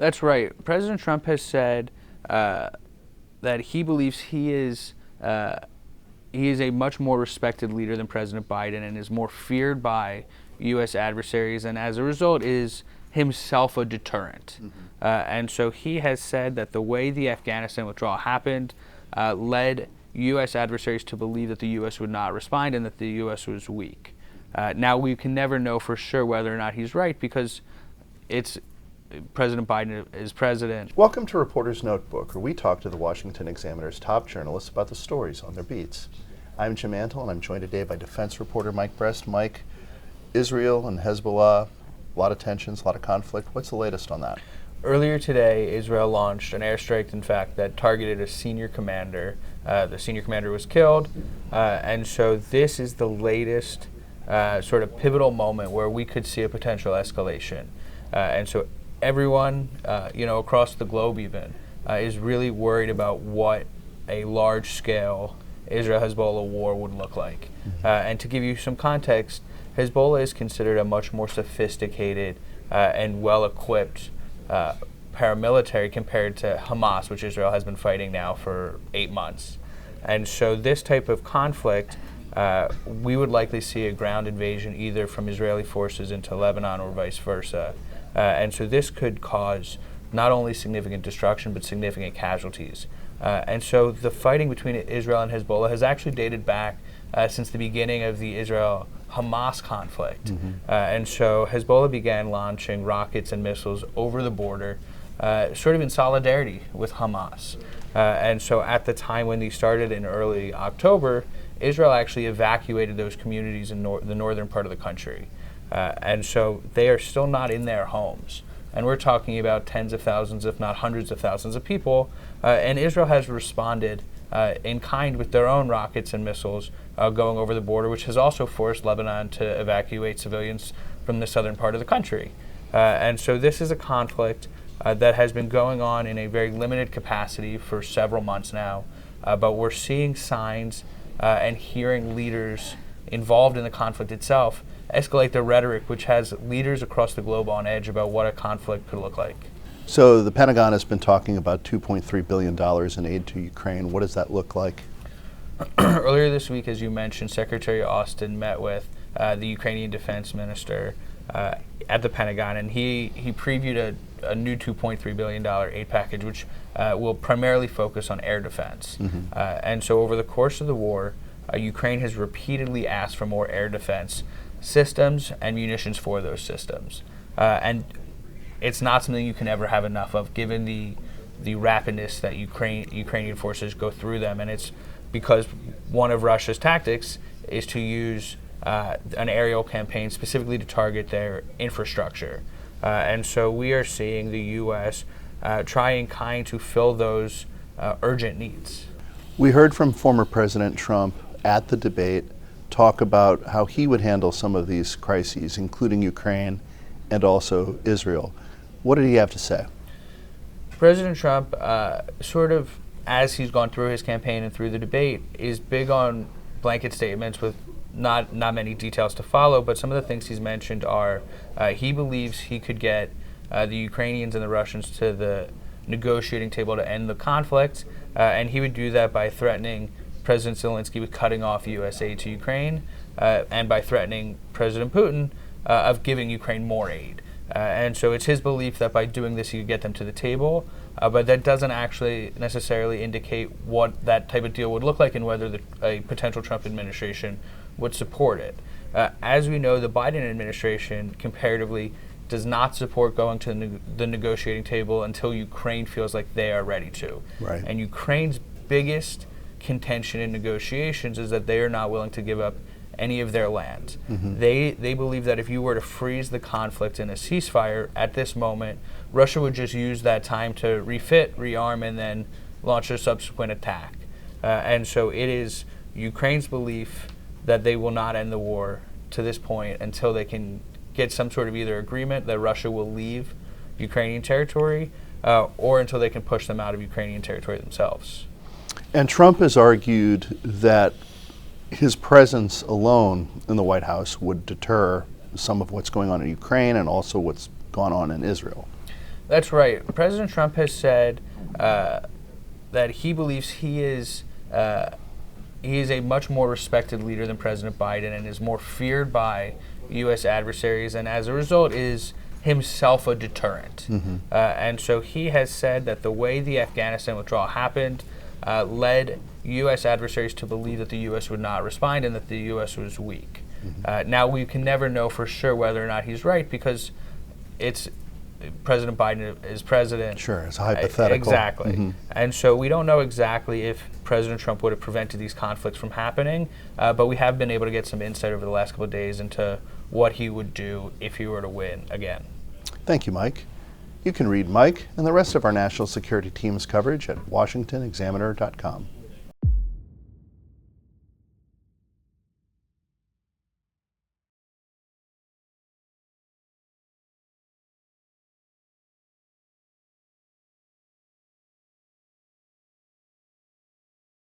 That's right. President Trump has said that he believes he is a much more respected leader than President Biden and is more feared by U.S. adversaries, and as a result is himself a deterrent. And so he has said that the way the Afghanistan withdrawal happened led U.S. adversaries to believe that the U.S. would not respond and that the U.S. was weak. Now, we can never know for sure whether or not he's right because it's President Biden is president. Welcome to Reporter's Notebook, where we talk to the Washington Examiner's top journalists about the stories on their beats. I'm Jim Antle, and I'm joined today by defense reporter Mike Brest. Mike, Israel and Hezbollah, a lot of tensions, a lot of conflict. What's the latest on that? Earlier today, Israel launched an airstrike, in fact, that targeted a senior commander. The senior commander was killed, and so this is the latest sort of pivotal moment where we could see a potential escalation. And so everyone, across the globe even, is really worried about what a large-scale Israel-Hezbollah war would look like. And to give you some context, Hezbollah is considered a much more sophisticated and well-equipped paramilitary compared to Hamas, which Israel has been fighting now for 8 months. And so this type of conflict, we would likely see a ground invasion either from Israeli forces into Lebanon or vice versa. And so this could cause not only significant destruction, but significant casualties. And so the fighting between Israel and Hezbollah has actually dated back since the beginning of the Israel-Hamas conflict. And so Hezbollah began launching rockets and missiles over the border, sort of in solidarity with Hamas. And so at the time when these started in early October, Israel actually evacuated those communities in the northern part of the country. And so they are still not in their homes. And we're talking about tens of thousands, if not hundreds of thousands of people. And Israel has responded in kind with their own rockets and missiles going over the border, which has also forced Lebanon to evacuate civilians from the southern part of the country. And so this is a conflict that has been going on in a very limited capacity for several months now. But we're seeing signs and hearing leaders involved in the conflict itself escalate their rhetoric, which has leaders across the globe on edge about what a conflict could look like. So the Pentagon has been talking about $2.3 billion in aid to Ukraine. What does that look like? Earlier this week, as you mentioned, Secretary Austin met with the Ukrainian defense minister at the Pentagon, and he previewed a new $2.3 billion aid package, which will primarily focus on air defense. And so over the course of the war, Ukraine has repeatedly asked for more air defense systems and munitions for those systems. And it's not something you can ever have enough of, given the rapidness that Ukrainian forces go through them. And it's because one of Russia's tactics is to use an aerial campaign specifically to target their infrastructure. And so we are seeing the U.S. Try in kind to fill those urgent needs. We heard from former President Trump at the debate talk about how he would handle some of these crises, including Ukraine and also Israel. What did he have to say? President Trump, sort of as he's gone through his campaign and through the debate, is big on blanket statements with not many details to follow, but some of the things he's mentioned are he believes he could get the Ukrainians and the Russians to the negotiating table to end the conflict, and he would do that by threatening President Zelensky with cutting off U.S. aid to Ukraine, and by threatening President Putin of giving Ukraine more aid. And so it's his belief that by doing this, he could get them to the table, but that doesn't actually necessarily indicate what that type of deal would look like and whether a potential Trump administration would support it. As we know, the Biden administration comparatively does not support going to the negotiating table until Ukraine feels like they are ready to. Right. And Ukraine's biggest contention in negotiations is that they are not willing to give up any of their land. They believe that if you were to freeze the conflict in a ceasefire at this moment, Russia would just use that time to refit, rearm, and then launch a subsequent attack. And so it is Ukraine's belief that they will not end the war to this point until they can get some sort of either agreement that Russia will leave Ukrainian territory or until they can push them out of Ukrainian territory themselves. And Trump has argued that his presence alone in the White House would deter some of what's going on in Ukraine and also what's gone on in Israel. That's right. President Trump has said that he believes he is a much more respected leader than President Biden and is more feared by U.S. adversaries, and as a result is himself a deterrent. And so he has said that the way the Afghanistan withdrawal happened led U.S. adversaries to believe that the U.S. would not respond and that the U.S. was weak. Now, we can never know for sure whether or not he's right because it's President Biden is president. Sure, it's a hypothetical. Exactly. And so we don't know exactly if President Trump would have prevented these conflicts from happening, but we have been able to get some insight over the last couple of days into what he would do if he were to win again. Thank you, Mike. You can read Mike and the rest of our national security team's coverage at WashingtonExaminer.com.